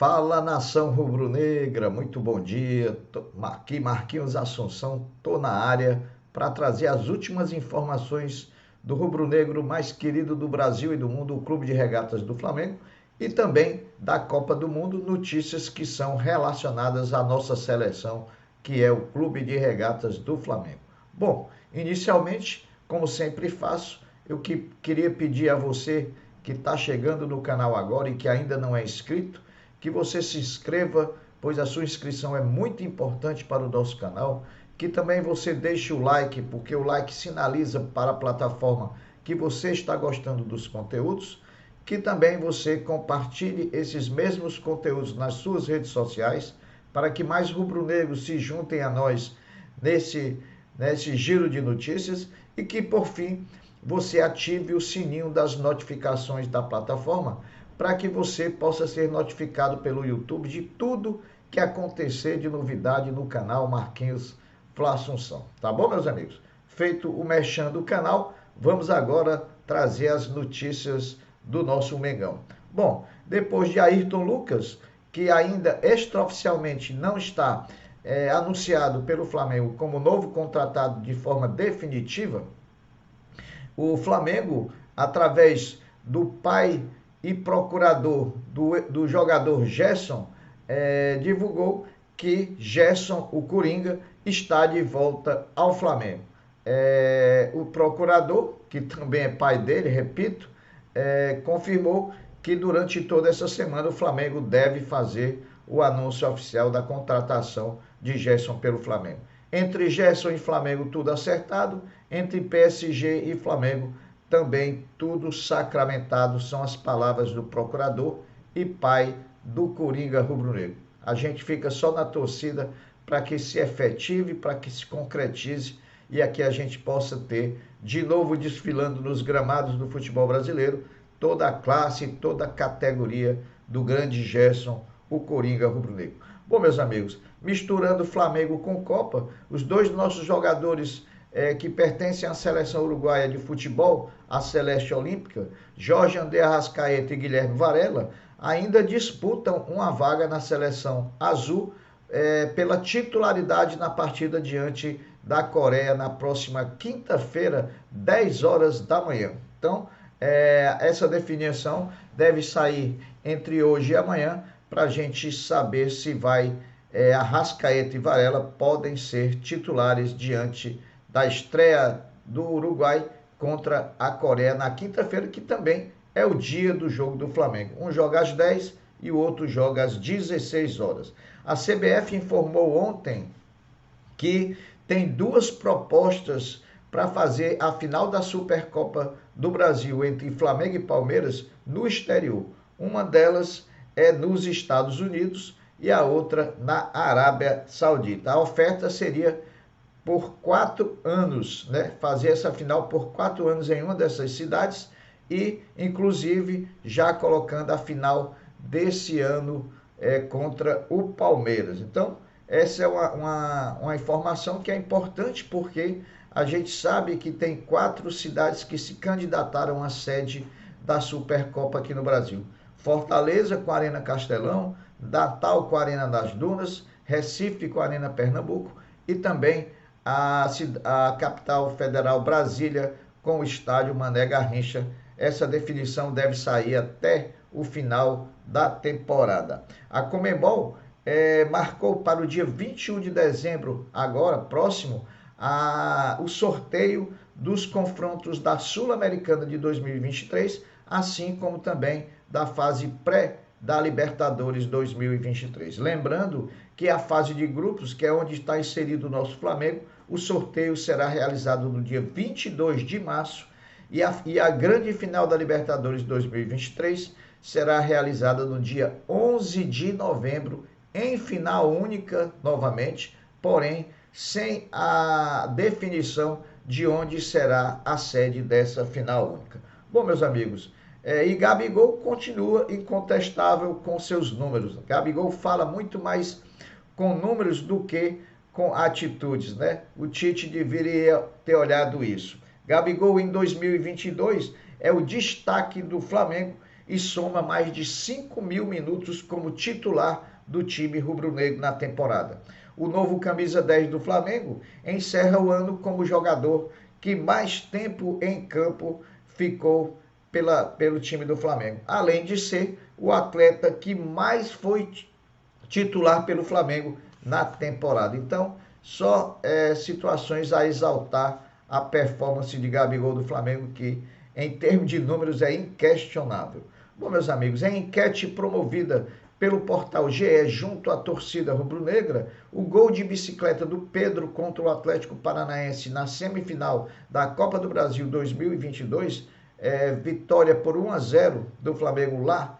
Fala, nação rubro-negra, muito bom dia. Aqui Marquinhos Assunção, tô na área para trazer as últimas informações do rubro-negro mais querido do Brasil e do mundo, o Clube de Regatas do Flamengo, e também da Copa do Mundo, notícias que são relacionadas à nossa seleção, que é o Clube de Regatas do Flamengo. Bom, inicialmente, como sempre faço, queria pedir a você que está chegando no canal agora e que ainda não é inscrito, que você se inscreva, pois a sua inscrição é muito importante para o nosso canal, que também você deixe o like, porque o like sinaliza para a plataforma que você está gostando dos conteúdos, que também você compartilhe esses mesmos conteúdos nas suas redes sociais, para que mais rubro-negros se juntem a nós nesse giro de notícias e que, por fim, você ative o sininho das notificações da plataforma, para que você possa ser notificado pelo YouTube de tudo que acontecer de novidade no canal Marquinhos Fla Assunção. Tá bom, meus amigos? Feito o merchan do canal, vamos agora trazer as notícias do nosso Mengão. Bom, depois de Ayrton Lucas, que ainda extraoficialmente não está anunciado pelo Flamengo como novo contratado de forma definitiva, o Flamengo, através do pai e procurador do jogador Gerson, divulgou que Gerson, o Coringa, está de volta ao Flamengo. O procurador, que também é pai dele, repito, confirmou que durante toda essa semana o Flamengo deve fazer o anúncio oficial da contratação de Gerson pelo Flamengo. Entre Gerson e Flamengo tudo acertado, entre PSG e Flamengo também tudo sacramentado, são as palavras do procurador e pai do Coringa rubro-negro. A gente fica só na torcida para que se efetive, para que se concretize e aqui a gente possa ter de novo desfilando nos gramados do futebol brasileiro toda a classe, toda a categoria do grande Gerson, o Coringa rubro-negro. Bom, meus amigos, misturando Flamengo com Copa, os dois nossos jogadores que pertencem à seleção uruguaia de futebol, a Celeste Olímpica, Jorge André Arrascaeta e Guilherme Varela, ainda disputam uma vaga na seleção azul pela titularidade na partida diante da Coreia na próxima quinta-feira, 10 horas da manhã. Então, essa definição deve sair entre hoje e amanhã para a gente saber se Arrascaeta e Varela podem ser titulares diante da estreia do Uruguai contra a Coreia na quinta-feira, que também é o dia do jogo do Flamengo. Um joga às 10 e o outro joga às 16 horas. A CBF informou ontem que tem duas propostas para fazer a final da Supercopa do Brasil entre Flamengo e Palmeiras no exterior. Uma delas é nos Estados Unidos e a outra na Arábia Saudita. A oferta seria por 4 anos, né? Fazer essa final por 4 anos em uma dessas cidades e, inclusive, já colocando a final desse ano contra o Palmeiras. Então, essa é uma informação que é importante porque a gente sabe que tem 4 cidades que se candidataram à sede da Supercopa aqui no Brasil. Fortaleza com a Arena Castelão, Natal com a Arena das Dunas, Recife com a Arena Pernambuco e também a capital federal Brasília com o estádio Mané Garrincha. Essa definição deve sair até o final da temporada. A Conmebol marcou para o dia 21 de dezembro, agora próximo, o sorteio dos confrontos da Sul-Americana de 2023, assim como também da fase pré da Libertadores 2023. Lembrando que a fase de grupos, que é onde está inserido o nosso Flamengo, o sorteio será realizado no dia 22 de março e a grande final da Libertadores 2023 será realizada no dia 11 de novembro, em final única novamente, porém sem a definição de onde será a sede dessa final única. Bom, meus amigos, e Gabigol continua incontestável com seus números. Gabigol fala muito mais com números do que com atitudes, né? O Tite deveria ter olhado isso. Gabigol em 2022 é o destaque do Flamengo e soma mais de 5.000 minutos como titular do time rubro-negro na temporada. O novo camisa 10 do Flamengo encerra o ano como jogador que mais tempo em campo ficou pelo time do Flamengo, além de ser o atleta que mais foi titular pelo Flamengo na temporada. Então, só situações a exaltar a performance de Gabigol do Flamengo, que em termos de números é inquestionável. Bom, meus amigos, em enquete promovida pelo portal GE junto à torcida rubro-negra, o gol de bicicleta do Pedro contra o Atlético Paranaense na semifinal da Copa do Brasil 2022, vitória por 1-0 do Flamengo lá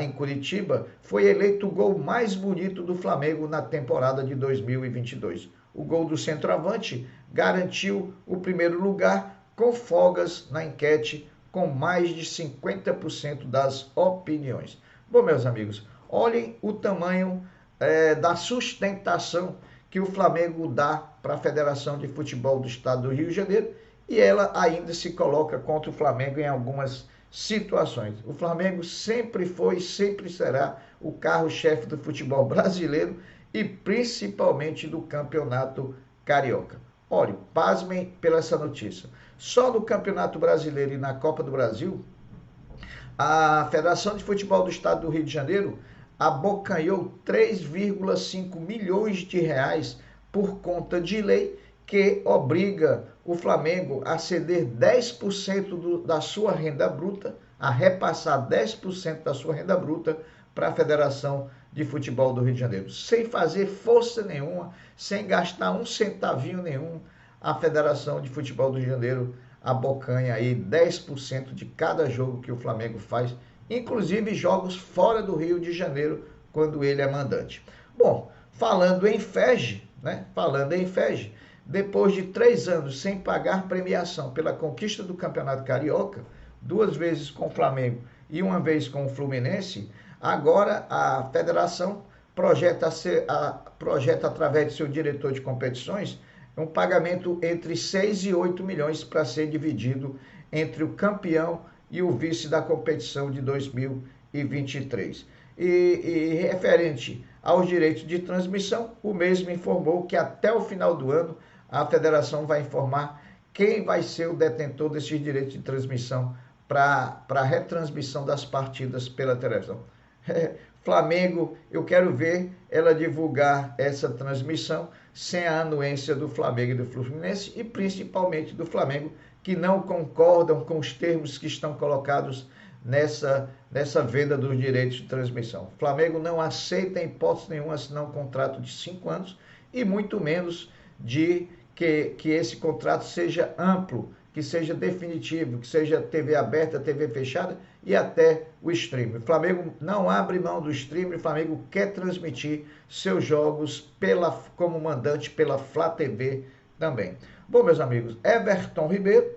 em Curitiba, foi eleito o gol mais bonito do Flamengo na temporada de 2022. O gol do centroavante garantiu o primeiro lugar com folgas na enquete, com mais de 50% das opiniões. Bom, meus amigos, olhem o tamanho da sustentação que o Flamengo dá para a Federação de Futebol do Estado do Rio de Janeiro, e ela ainda se coloca contra o Flamengo em algumas situações. O Flamengo sempre foi, sempre será o carro-chefe do futebol brasileiro e principalmente do Campeonato Carioca. Olha, pasmem pela essa notícia. Só no Campeonato Brasileiro e na Copa do Brasil, a Federação de Futebol do Estado do Rio de Janeiro abocanhou 3,5 milhões de reais por conta de lei que obriga o Flamengo a ceder 10% da sua renda bruta, a repassar 10% da sua renda bruta para a Federação de Futebol do Rio de Janeiro. Sem fazer força nenhuma, sem gastar um centavinho nenhum, a Federação de Futebol do Rio de Janeiro abocanha aí 10% de cada jogo que o Flamengo faz, inclusive jogos fora do Rio de Janeiro, quando ele é mandante. Bom, falando em FEG, depois de 3 anos sem pagar premiação pela conquista do Campeonato Carioca, 2 vezes com o Flamengo e 1 vez com o Fluminense, agora a federação projeta através de seu diretor de competições um pagamento entre 6 e 8 milhões para ser dividido entre o campeão e o vice da competição de 2023. E referente aos direitos de transmissão, o mesmo informou que até o final do ano a federação vai informar quem vai ser o detentor desses direitos de transmissão para a retransmissão das partidas pela televisão. Flamengo, eu quero ver ela divulgar essa transmissão sem a anuência do Flamengo e do Fluminense, e principalmente do Flamengo, que não concordam com os termos que estão colocados nessa venda dos direitos de transmissão. O Flamengo não aceita em hipótese nenhuma assinar um contrato de 5 anos, e muito menos de que esse contrato seja amplo, que seja definitivo, que seja TV aberta, TV fechada e até o streaming. O Flamengo não abre mão do streaming, o Flamengo quer transmitir seus jogos como mandante pela Flá TV também. Bom, meus amigos, Everton Ribeiro,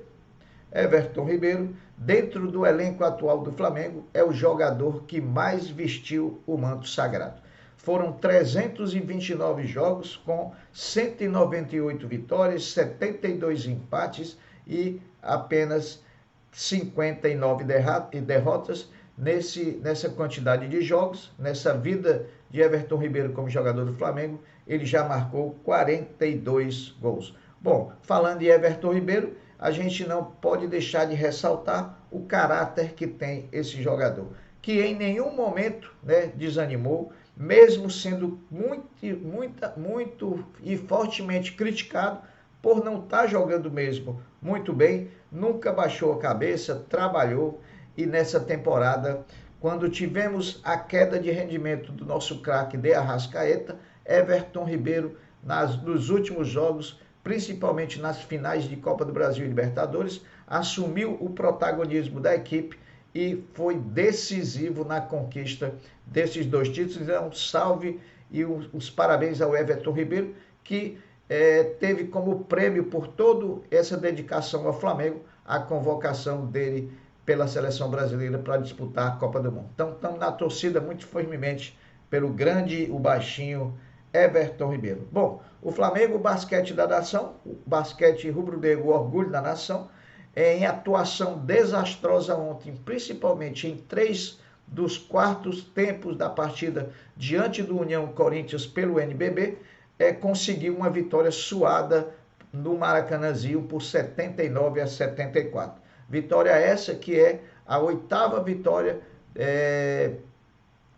dentro do elenco atual do Flamengo, é o jogador que mais vestiu o manto sagrado. Foram 329 jogos com 198 vitórias, 72 empates e apenas 59 derrotas nessa quantidade de jogos. Nessa vida de Everton Ribeiro como jogador do Flamengo, ele já marcou 42 gols. Bom, falando de Everton Ribeiro, a gente não pode deixar de ressaltar o caráter que tem esse jogador, que em nenhum momento desanimou, mesmo sendo muito e fortemente criticado por não estar jogando mesmo muito bem, nunca baixou a cabeça, trabalhou, e nessa temporada, quando tivemos a queda de rendimento do nosso craque de Arrascaeta, Everton Ribeiro, nos últimos jogos, principalmente nas finais de Copa do Brasil e Libertadores, assumiu o protagonismo da equipe e foi decisivo na conquista desses 2 títulos. Então, salve e os parabéns ao Everton Ribeiro, que teve como prêmio por toda essa dedicação ao Flamengo a convocação dele pela seleção brasileira para disputar a Copa do Mundo. Então, estamos na torcida muito firmemente pelo grande, o baixinho Everton Ribeiro. Bom, o Flamengo, o basquete da nação, o basquete rubro-negro, o orgulho da nação, em atuação desastrosa ontem, principalmente em 3 dos quartos tempos da partida diante do União Corinthians pelo NBB, conseguiu uma vitória suada no Maracanãzinho por 79-74. Vitória essa que é a 8ª vitória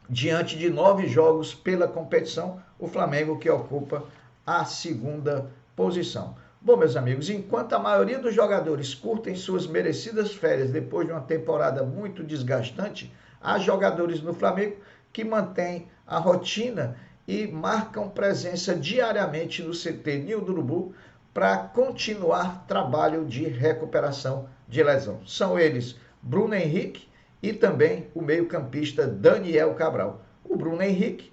diante de 9 jogos pela competição, o Flamengo que ocupa a 2ª posição. Bom, meus amigos, enquanto a maioria dos jogadores curtem suas merecidas férias depois de uma temporada muito desgastante, há jogadores no Flamengo que mantêm a rotina e marcam presença diariamente no CT Ninho do Urubu para continuar trabalho de recuperação de lesão. São eles Bruno Henrique e também o meio-campista Daniel Cabral. O Bruno Henrique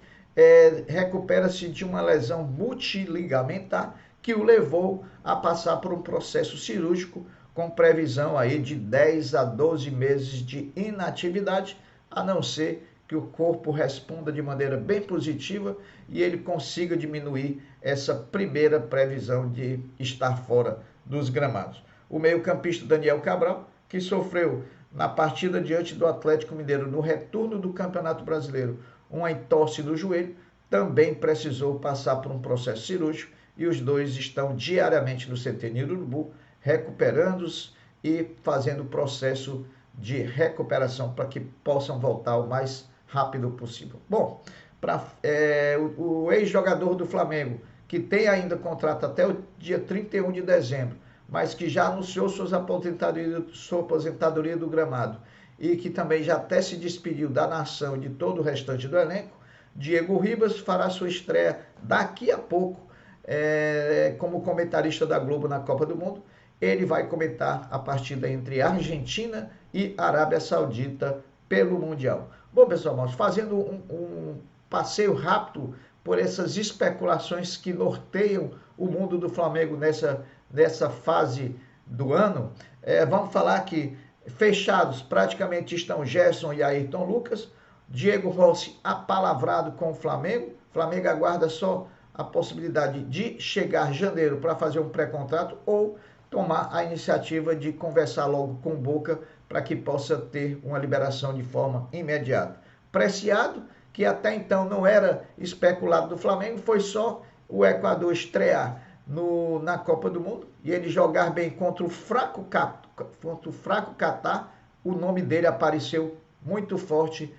recupera-se de uma lesão multiligamentar que o levou a passar por um processo cirúrgico com previsão aí de 10 a 12 meses de inatividade, a não ser que o corpo responda de maneira bem positiva e ele consiga diminuir essa primeira previsão de estar fora dos gramados. O meio-campista Daniel Cabral, que sofreu na partida diante do Atlético Mineiro no retorno do Campeonato Brasileiro uma entorse no joelho, também precisou passar por um processo cirúrgico e os dois estão diariamente no CT Ninho do Urubu, recuperando-se e fazendo o processo de recuperação para que possam voltar o mais rápido possível. Bom, o ex-jogador do Flamengo, que tem ainda contrato até o dia 31 de dezembro, mas que já anunciou sua aposentadoria do gramado e que também já até se despediu da nação e de todo o restante do elenco, Diego Ribas fará sua estreia daqui a pouco como comentarista da Globo na Copa do Mundo. Ele vai comentar a partida entre Argentina e Arábia Saudita pelo Mundial. Bom, pessoal, vamos fazendo um passeio rápido por essas especulações que norteiam o mundo do Flamengo nessa fase do ano. Vamos falar que fechados praticamente estão Gerson e Ayrton Lucas, Diego Rossi apalavrado com o Flamengo. O Flamengo aguarda só a possibilidade de chegar em janeiro para fazer um pré-contrato ou tomar a iniciativa de conversar logo com o Boca para que possa ter uma liberação de forma imediata. Preciado, que até então não era especulado do Flamengo, foi só o Equador estrear na Copa do Mundo e ele jogar bem contra o fraco Catar, o nome dele apareceu muito forte,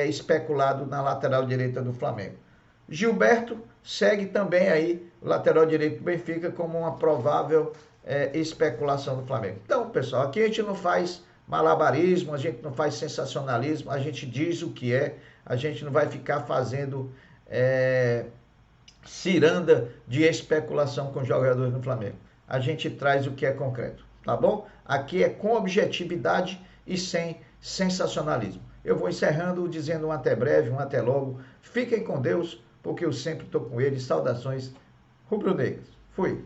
especulado na lateral direita do Flamengo. Gilberto segue também aí, o lateral direito do Benfica, como uma provável especulação do Flamengo. Então, pessoal, aqui a gente não faz malabarismo, a gente não faz sensacionalismo, a gente diz o que é, a gente não vai ficar fazendo ciranda de especulação com jogadores do Flamengo. A gente traz o que é concreto, tá bom? Aqui é com objetividade e sem sensacionalismo. Eu vou encerrando dizendo um até breve, um até logo. Fiquem com Deus, porque eu sempre estou com ele. Saudações rubro-negras. Fui.